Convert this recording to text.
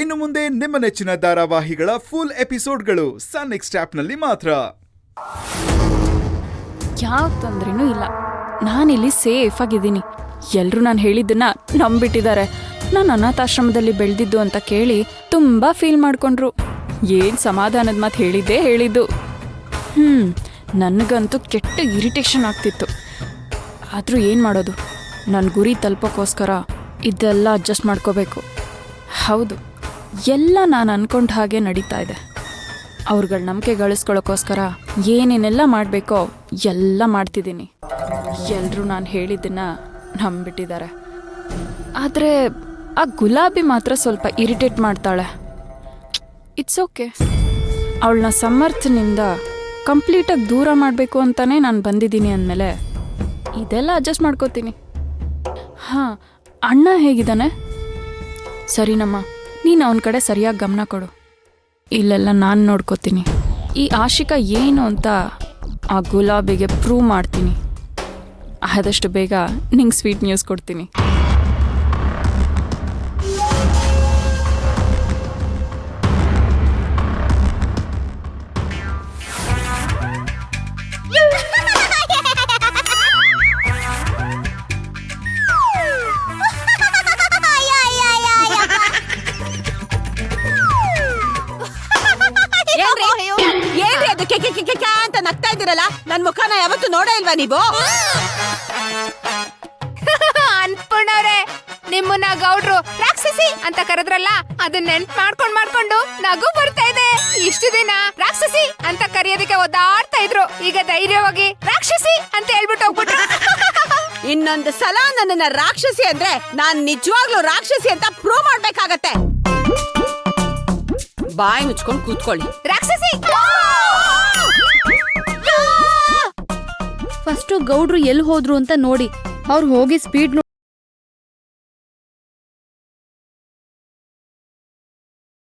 ಇನ್ನು ಮುಂದೆ ನಿಮ್ಮ ನೆಚ್ಚಿನ ಧಾರಾವಾಹಿಗಳ ಫುಲ್ ಎಪಿಸೋಡ್ಗಳು ಸನ್ ನೆಕ್ಸ್ಟ್ ಆಪ್ನಲ್ಲಿ ಮಾತ್ರ. ಯಾವ ತೊಂದ್ರೆನೂ ಇಲ್ಲ, ನಾನಿಲ್ಲಿ ಸೇಫ್ ಆಗಿದ್ದೀನಿ. ಎಲ್ರೂ ನಾನು ಹೇಳಿದ್ದನ್ನ ನಂಬಿಟ್ಟಿದ್ದಾರೆ. ನಾನು ಅನಾಥಾಶ್ರಮದಲ್ಲಿ ಬೆಳೆದಿದ್ದು ಅಂತ ಕೇಳಿ ತುಂಬಾ ಫೀಲ್ ಮಾಡ್ಕೊಂಡ್ರು. ಏನ್ ಸಮಾಧಾನದ ಮಾತು ಹೇಳಿದ್ದು. ನನಗಂತೂ ಕೆಟ್ಟ ಇರಿಟೇಷನ್ ಆಗ್ತಿತ್ತು. ಆದರೂ ಏನು ಮಾಡೋದು, ನನ್ನ ಗುರಿ ತಲುಪೋಕ್ಕೋಸ್ಕರ ಇದೆಲ್ಲ ಅಡ್ಜಸ್ಟ್ ಮಾಡ್ಕೋಬೇಕು. ಹೌದು, ಎಲ್ಲ ನಾನು ಅನ್ಕೊಂಡ ಹಾಗೆ ನಡೀತಾ ಇದೆ. ಅವ್ರುಗಳ ನಂಬಿಕೆ ಗಳಿಸ್ಕೊಳ್ಳೋಕ್ಕೋಸ್ಕರ ಏನೇನೆಲ್ಲ ಮಾಡಬೇಕೋ ಎಲ್ಲ ಮಾಡ್ತಿದ್ದೀನಿ. ಎಲ್ಲರೂ ನಾನು ಹೇಳಿದ್ದನ್ನು ನಂಬಿಟ್ಟಿದ್ದಾರೆ. ಆದರೆ ಆ ಗುಲಾಬಿ ಮಾತ್ರ ಸ್ವಲ್ಪ ಇರಿಟೇಟ್ ಮಾಡ್ತಾಳೆ. ಇಟ್ಸ್ ಓಕೆ, ಅವಳನ್ನ ಸಮರ್ಥನಿಂದ ಕಂಪ್ಲೀಟಾಗಿ ದೂರ ಮಾಡಬೇಕು ಅಂತಲೇ ನಾನು ಬಂದಿದ್ದೀನಿ ಅಂದಮೇಲೆ ಇದೆಲ್ಲ ಅಡ್ಜಸ್ಟ್ ಮಾಡ್ಕೋತೀನಿ. ಹಾಂ, ಅಣ್ಣ ಹೇಗಿದ್ದಾನೆ? ಸರಿನಮ್ಮ, ನೀನು ಅವನ ಕಡೆ ಸರಿಯಾಗಿ ಗಮನ ಕೊಡು. ಇಲ್ಲೆಲ್ಲ ನಾನು ನೋಡ್ಕೋತೀನಿ. ಈ ಆಶಿಕಾ ಏನು ಅಂತ ಆ ಗುಲಾಬಿಗೆ ಪ್ರೂವ್ ಮಾಡ್ತೀನಿ. ಆದಷ್ಟು ಬೇಗ ನಿಂಗೆ ಸ್ವೀಟ್ ನ್ಯೂಸ್ ಕೊಡ್ತೀನಿ. ಏನ್ರಿ ಅದು ಅಂತ ನಗ್ತಾ ಇದ್ದೀರಲ್ಲ? ನನ್ ಮುಖನ ಯಾವತ್ತು ನೋಡೇ ಇಲ್ವಾ ನೀವು? ಅನ್ಪುಣವ್ರೆ, ನಿಮ್ಮನ್ನ ಗೌಡ್ರು ರಾಕ್ಷಸಿ ಅಂತ ಕರೆದ್ರಲ್ಲ, ಅದನ್ನ ನೆನ್ಪ್ ಮಾಡ್ಕೊಂಡು ನಗು ಬರ್ತಾ ಇದೆ. ಇಷ್ಟು ದಿನ ರಾಕ್ಷಸಿ ಅಂತ ಕರೆಯೋದಕ್ಕೆ ಒದ್ದಾಡ್ತಾ ಇದ್ರು, ಈಗ ಧೈರ್ಯವಾಗಿ ರಾಕ್ಷಸಿ ಅಂತ ಹೇಳ್ಬಿಟ್ಟು ಹೋಗ್ಬಿಟ್ರು. ಇನ್ನೊಂದು ಸಲ ನನ್ನನ್ನ ರಾಕ್ಷಸಿ ಅಂದ್ರೆ ನಾನ್ ನಿಜವಾಗ್ಲೂ ರಾಕ್ಷಸಿ ಅಂತ ಪ್ರೂವ್ ಮಾಡ್ಬೇಕಾಗತ್ತೆ. ಬಾಯಿ ಮುಚ್ಕೊಂಡು ಕೂತ್ಕೊಳ್ಳಿ. ರಾಕ್ಷಸಿ ಫಸ್ಟು ಗೌಡ್ರು ಎಲ್ಲಿ ಹೋದ್ರು ಅಂತ ನೋಡಿ, ಅವ್ರು ಹೋಗಿ ಸ್ಪೀಡ್